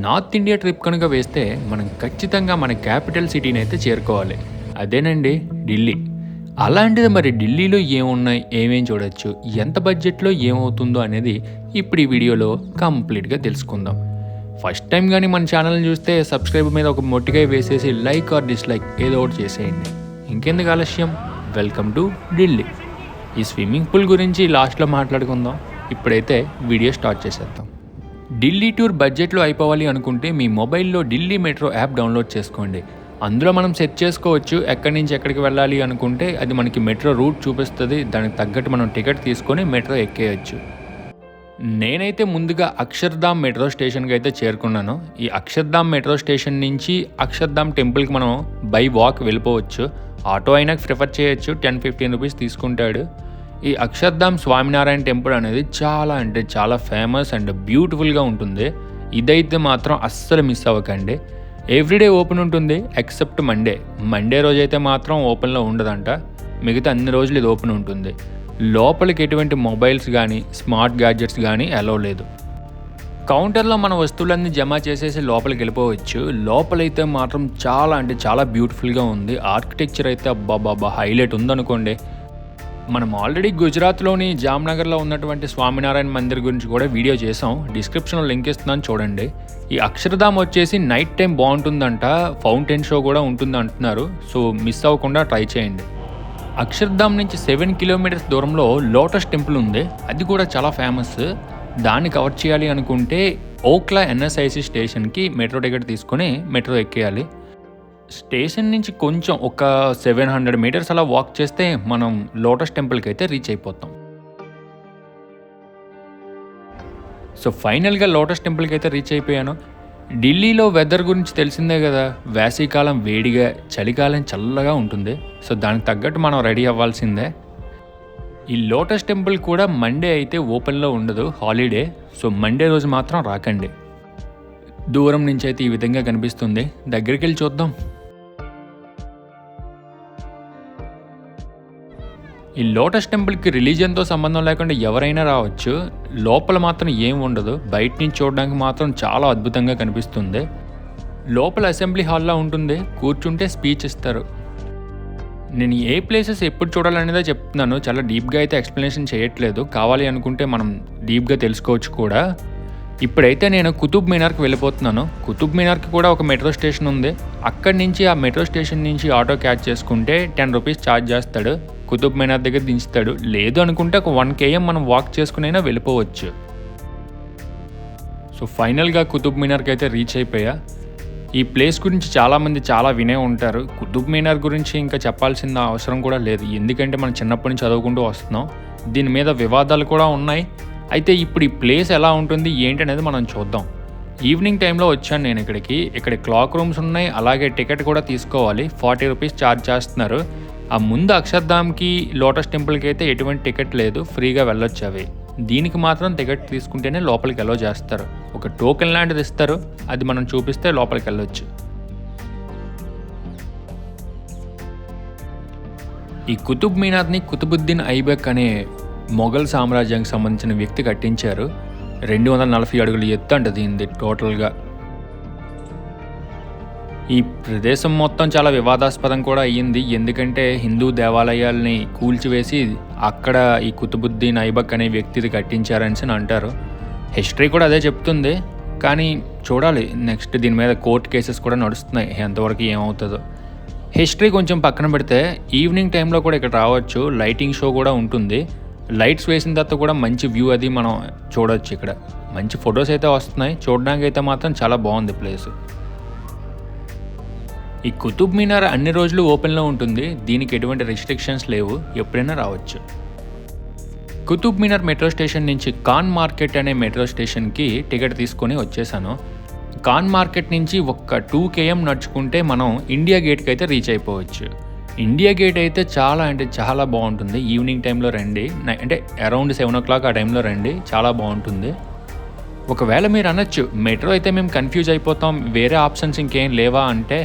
North India trip కనుక వేస్తే మనం ఖచ్చితంగా మన క్యాపిటల్ సిటీని అయితే చేరుకోవాలి. అదేనండి ఢిల్లీ. అలాంటిది మరి ఢిల్లీలో ఏమున్నాయి, ఏమేం చూడొచ్చు, ఎంత బడ్జెట్‌లో ఏమవుతుందో అనేది ఇప్పుడు ఈ వీడియోలో కంప్లీట్‌గా తెలుసుకుందాం. ఫస్ట్ టైం గానీ మన ఛానల్‌ని చూస్తే సబ్స్క్రైబ్ మీద ఒక మొట్టికాయ వేసేసి లైక్ ఆర్ డిస్‌లైక్ ఏదో ఒకటి చేసేయండి. ఇంకెందుకు ఆలస్యం, వెల్కమ్ టు ఢిల్లీ. ఈ స్విమ్మింగ్ పూల్ గురించి లాస్ట్‌లో మాట్లాడుకుందాం. ఇప్పుడైతే వీడియో స్టార్ట్ చేసేద్దాం. ఢిల్లీ టూర్ బడ్జెట్లో అయిపోవాలి అనుకుంటే మీ మొబైల్లో ఢిల్లీ మెట్రో యాప్ డౌన్లోడ్ చేసుకోండి. అందులో మనం సెట్ చేసుకోవచ్చు ఎక్కడి నుంచి ఎక్కడికి వెళ్ళాలి అనుకుంటే అది మనకి మెట్రో రూట్ చూపిస్తుంది. దానికి తగ్గట్టు మనం టికెట్ తీసుకొని మెట్రో ఎక్కేయచ్చు. నేనైతే ముందుగా అక్షర్ధామ్ మెట్రో స్టేషన్కి అయితే చేరుకున్నాను. ఈ అక్షర్ధామ్ మెట్రో స్టేషన్ నుంచి అక్షర్ధామ్ టెంపుల్కి మనం బై వాక్ వెళ్ళిపోవచ్చు. ఆటో అయినా ప్రిఫర్ చేయొచ్చు, 10-15 రూపీస్ తీసుకుంటాడు. ఈ అక్షర్ధామ్ స్వామినారాయణ టెంపుల్ అనేది చాలా అంటే చాలా ఫేమస్ అండ్ బ్యూటిఫుల్గా ఉంటుంది. ఇదైతే మాత్రం అస్సలు మిస్ అవ్వకండి. ఎవ్రీడే ఓపెన్ ఉంటుంది ఎక్సెప్ట్ మండే రోజు అయితే మాత్రం ఓపెన్లో ఉండదంట. మిగతా అన్ని రోజులు ఇది ఓపెన్ ఉంటుంది. లోపలికి ఎటువంటి మొబైల్స్ కానీ స్మార్ట్ గ్యాడ్జెట్స్ కానీ అలౌ లేదు. కౌంటర్లో మన వస్తువులన్నీ జమ చేసేసి లోపలికి వెళ్ళిపోవచ్చు. లోపలైతే మాత్రం చాలా అంటే చాలా బ్యూటిఫుల్గా ఉంది. ఆర్కిటెక్చర్ అయితే అబ్బాబాబా హైలైట్ ఉందనుకోండి. మనం ఆల్రెడీ గుజరాత్లోని జామ్నగర్లో ఉన్నటువంటి స్వామినారాయణ మందిర్ గురించి కూడా వీడియో చేసాం. డిస్క్రిప్షన్లో లింక్ ఇస్తున్నాను చూడండి. ఈ అక్షరధామ్ వచ్చేసి నైట్ టైం బాగుంటుందంట, ఫౌంటైన్ షో కూడా ఉంటుంది అంటున్నారు. సో మిస్ అవ్వకుండా ట్రై చేయండి. అక్షర్ధామ్ నుంచి 7 కిలోమీటర్స్ దూరంలో లోటస్ టెంపుల్ ఉంది. అది కూడా చాలా ఫేమస్. దాన్ని కవర్ చేయాలి అనుకుంటే ఓక్లా ఎన్ఎస్ఐసి స్టేషన్కి మెట్రో టికెట్ తీసుకొని మెట్రో ఎక్కేయాలి. స్టేషన్ నుంచి కొంచెం ఒక 700 మీటర్స్ అలా వాక్ చేస్తే మనం లోటస్ టెంపుల్కి అయితే రీచ్ అయిపోతాం. సో ఫైనల్గా లోటస్ టెంపుల్కి అయితే రీచ్ అయిపోయాను. ఢిల్లీలో వెదర్ గురించి తెలిసిందే కదా, వేసవికాలం వేడిగా, చలికాలం చల్లగా ఉంటుంది. సో దానికి తగ్గట్టు మనం రెడీ అవ్వాల్సిందే. ఈ లోటస్ టెంపుల్ కూడా మండే అయితే ఓపెన్లో ఉండదు, హాలిడే. సో మండే రోజు మాత్రం రాకండి. దూరం నుంచి అయితే ఈ విధంగా కనిపిస్తుంది. దగ్గరికి వెళ్ళి చూద్దాం. ఈ లోటస్ టెంపుల్కి రిలీజియన్తో సంబంధం లేకుండా ఎవరైనా రావచ్చు. లోపల మాత్రం ఏం ఉండదు. బయట నుంచి చూడడానికి మాత్రం చాలా అద్భుతంగా కనిపిస్తుంది. లోపల అసెంబ్లీ హాల్లో ఉంటుంది. కూర్చుంటే స్పీచ్ ఇస్తారు. నేను ఏ ప్లేసెస్ ఎప్పుడు చూడాలనేదే చెప్తున్నాను. చాలా డీప్గా అయితే ఎక్స్ప్లెనేషన్ చేయట్లేదు. కావాలి అనుకుంటే మనం డీప్గా తెలుసుకోవచ్చు కూడా. ఇప్పుడైతే నేను కుతుబ్ మీనార్కి వెళ్ళిపోతున్నాను. కుతుబ్ మీనార్కి కూడా ఒక మెట్రో స్టేషన్ ఉంది. అక్కడి నుంచి ఆ మెట్రో స్టేషన్ నుంచి ఆటో క్యాచ్ చేసుకుంటే 10 రూపీస్ ఛార్జ్ చేస్తాడు. కుతుబ్ మీనార్ దగ్గర దించుతాడు. లేదు అనుకుంటే ఒక 1 km మనం వాక్ చేసుకునైనా వెళ్ళిపోవచ్చు. సో ఫైనల్గా కుతుబ్ మీనార్కి అయితే రీచ్ అయిపోయా. ఈ ప్లేస్ గురించి చాలామంది చాలా వినే ఉంటారు. కుతుబ్ మీనార్ గురించి ఇంకా చెప్పాల్సిన అవసరం కూడా లేదు. ఎందుకంటే మనం చిన్నప్పటి నుంచి చదువుకుంటూ వస్తున్నాం. దీని మీద వివాదాలు కూడా ఉన్నాయి. అయితే ఇప్పుడు ఈ ప్లేస్ ఎలా ఉంటుంది ఏంటి అనేది మనం చూద్దాం. ఈవినింగ్ టైంలో వచ్చాను నేను ఇక్కడికి. ఇక్కడ క్లాక్ రూమ్స్ ఉన్నాయి. అలాగే టికెట్ కూడా తీసుకోవాలి. 40 రూపీస్ ఛార్జ్ చేస్తున్నారు. ఆ ముందు అక్షర్ధామ్కి లోటస్ టెంపుల్కి అయితే ఎటువంటి టికెట్ లేదు, ఫ్రీగా వెళ్ళొచ్చు అవి. దీనికి మాత్రం టికెట్ తీసుకుంటేనే లోపలికి అలో చేస్తారు. ఒక టోకెన్ లాంటిది ఇస్తారు, అది మనం చూపిస్తే లోపలికి వెళ్ళొచ్చు. ఈ కుతుబ్ మీనార్ని కుతుబుద్దీన్ ఐబక్ అనే మొఘల్ సామ్రాజ్యానికి సంబంధించిన వ్యక్తి కట్టించారు. 240 అడుగుల ఎత్తు అంట దీనిది టోటల్గా. ఈ ప్రదేశం మొత్తం చాలా వివాదాస్పదం కూడా అయ్యింది. ఎందుకంటే హిందూ దేవాలయాల్ని కూల్చివేసి అక్కడ ఈ కుతుబుద్దీన్ ఐబక్ అనే వ్యక్తిది కట్టించారని అంటారు. హిస్టరీ కూడా అదే చెప్తుంది. కానీ చూడాలి, నెక్స్ట్ దీని మీద కోర్టు కేసెస్ కూడా నడుస్తున్నాయి. ఎంతవరకు ఏమవుతుందో హిస్టరీ కొంచెం పక్కన పెడితే ఈవినింగ్ టైంలో కూడా ఇక్కడ రావచ్చు. లైటింగ్ షో కూడా ఉంటుంది. లైట్స్ వేసిన తర్వాత కూడా మంచి వ్యూ అది మనం చూడవచ్చు. ఇక్కడ మంచి ఫొటోస్ అయితే వస్తున్నాయి. చూడడానికి అయితే మాత్రం చాలా బాగుంది ప్లేస్. ఈ కుతుబ్ మీనార్ అన్ని రోజులు ఓపెన్లో ఉంటుంది. దీనికి ఎటువంటి రెస్ట్రిక్షన్స్ లేవు, ఎప్పుడైనా రావచ్చు. కుతుబ్ మీనార్ మెట్రో స్టేషన్ నుంచి ఖాన్ మార్కెట్ అనే మెట్రో స్టేషన్కి టికెట్ తీసుకొని వచ్చేసాను. ఖాన్ మార్కెట్ నుంచి ఒక 2 km నడుచుకుంటే మనం ఇండియా గేట్కి అయితే రీచ్ అయిపోవచ్చు. ఇండియా గేట్ అయితే చాలా అంటే చాలా బాగుంటుంది. ఈవినింగ్ టైంలో రండి, అంటే అరౌండ్ 7 o'clock ఆ టైంలో రండి, చాలా బాగుంటుంది. ఒకవేళ మీరు అనొచ్చు మెట్రో అయితే మేము కన్ఫ్యూజ్ అయిపోతాం, వేరే ఆప్షన్స్ ఇంకేం లేవా అంటే,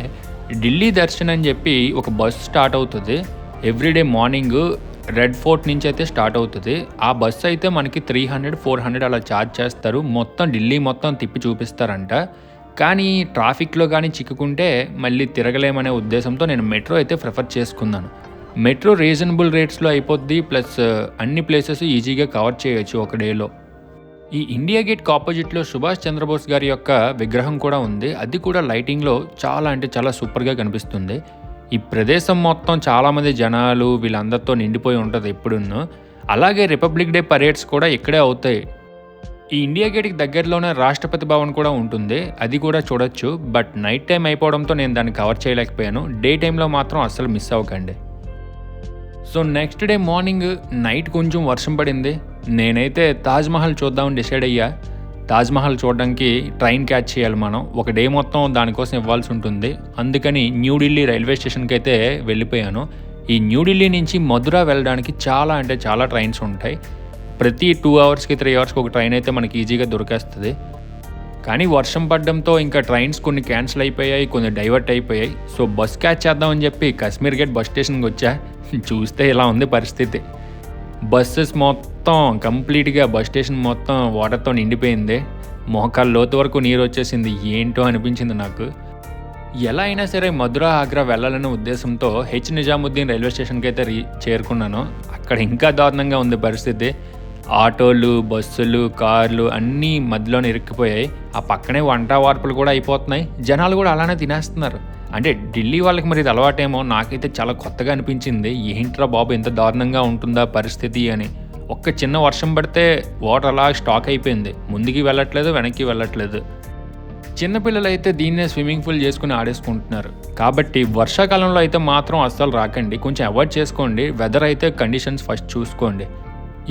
ఢిల్లీ దర్శన్ అని చెప్పి ఒక బస్ స్టార్ట్ అవుతుంది. ఎవ్రీడే మార్నింగ్ రెడ్ ఫోర్ట్ నుంచి అయితే స్టార్ట్ అవుతుంది. ఆ బస్సు అయితే మనకి 300-400 అలా ఛార్జ్ చేస్తారు. మొత్తం ఢిల్లీ మొత్తం తిప్పి చూపిస్తారంట. కానీ ట్రాఫిక్లో కానీ చిక్కుకుంటే మళ్ళీ తిరగలేమనే ఉద్దేశంతో నేను మెట్రో అయితే ప్రిఫర్ చేసుకున్నాను. మెట్రో రీజనబుల్ రేట్స్లో అయిపోద్ది, ప్లస్ అన్ని ప్లేసెస్ ఈజీగా కవర్ చేయొచ్చు ఒక డేలో. ఈ ఇండియా గేట్కి ఆపోజిట్లో సుభాష్ చంద్రబోస్ గారి యొక్క విగ్రహం కూడా ఉంది. అది కూడా లైటింగ్లో చాలా అంటే చాలా సూపర్గా కనిపిస్తుంది. ఈ ప్రదేశం మొత్తం చాలామంది జనాలు వీళ్ళందరితో నిండిపోయి ఉంటుంది ఎప్పుడున్నో. అలాగే రిపబ్లిక్ డే పరేడ్స్ కూడా ఇక్కడే అవుతాయి. ఈ ఇండియా గేట్కి దగ్గరలోనే రాష్ట్రపతి భవన్ కూడా ఉంటుంది, అది కూడా చూడొచ్చు. బట్ నైట్ టైం అయిపోవడంతో నేను దాన్ని కవర్ చేయలేకపోయాను. డే టైంలో మాత్రం అస్సలు మిస్ అవ్వకండి. So next day morning night కొంచెం వర్షం పడింది. నేనైతే తాజ్మహల్ చూద్దామని డిసైడ్ అయ్యా. తాజ్మహల్ చూడడానికి ట్రైన్ క్యాచ్ చేయాలి మనం, ఒక డే మొత్తం దానికోసం ఇవ్వాల్సి ఉంటుంది. అందుకని న్యూఢిల్లీ రైల్వే స్టేషన్కి అయితే వెళ్ళిపోయాను. ఈ న్యూఢిల్లీ నుంచి మధుర వెళ్ళడానికి చాలా అంటే చాలా ట్రైన్స్ ఉంటాయి. ప్రతి 2 అవర్స్కి 3 అవర్స్కి ఒక ట్రైన్ అయితే మనకి ఈజీగా దొరికేస్తుంది. కానీ వర్షం పడడంతో ఇంకా ట్రైన్స్ కొన్ని క్యాన్సిల్ అయిపోయాయి, కొన్ని డైవర్ట్ అయిపోయాయి. సో బస్ క్యాచ్ చేద్దామని చెప్పి కశ్మీర్ గేట్ బస్ స్టేషన్కి వచ్చా. చూస్తే ఇలా ఉంది పరిస్థితి. బస్సెస్ మొత్తం కంప్లీట్గా బస్ స్టేషన్ మొత్తం వాటర్తో నిండిపోయింది. మోకాళ్ళ లోతు వరకు నీరు వచ్చేసింది. ఏంటో అనిపించింది నాకు. ఎలా అయినా సరే మధుర ఆగ్రా వెళ్ళాలనే ఉద్దేశంతో నిజాముద్దీన్ రైల్వే స్టేషన్కి అయితే చేరుకున్నాను. అక్కడ ఇంకా దారుణంగా ఉంది పరిస్థితి. ఆటోలు, బస్సులు, కార్లు అన్నీ మధ్యలోనే ఇరుక్కుపోయాయి. ఆ పక్కనే వంట వార్పులు కూడా అయిపోతున్నాయి. జనాలు కూడా అలానే తినేస్తున్నారు. అంటే ఢిల్లీ వాళ్ళకి మరి ఇది అలవాటేమో, నాకైతే చాలా కొత్తగా అనిపించింది. ఏంట్రా బాబు ఎంత దారుణంగా ఉంటుందా పరిస్థితి అని. ఒక్క చిన్న వర్షం పడితే వాటర్ అలా స్టాక్ అయిపోయింది. ముందుకి వెళ్ళట్లేదు, వెనక్కి వెళ్ళట్లేదు. చిన్నపిల్లలు అయితే దీన్నే స్విమ్మింగ్ పూల్ చేసుకుని ఆడేసుకుంటున్నారు. కాబట్టి వర్షాకాలంలో అయితే మాత్రం అస్సలు రాకండి, కొంచెం అవాయిడ్ చేసుకోండి. వెదర్ అయితే కండిషన్స్ ఫస్ట్ చూసుకోండి.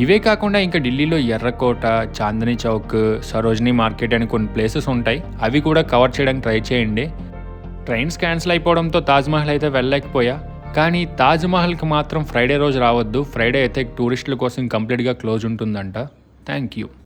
ఇవే కాకుండా ఇంకా ఢిల్లీలో ఎర్రకోట, చాందనీ చౌక్, సరోజినీ మార్కెట్ అని కొన్ని ప్లేసెస్ ఉంటాయి. అవి కూడా కవర్ చేయడానికి ట్రై చేయండి. ట్రైన్స్ క్యాన్సిల్ అయిపోవడంతో తాజ్మహల్ అయితే వెళ్ళలేకపోయా. కానీ తాజ్మహల్కి మాత్రం ఫ్రైడే రోజు రావద్దు. ఫ్రైడే అయితే టూరిస్టుల కోసం కంప్లీట్గా క్లోజ్ ఉంటుందంట. Thank you.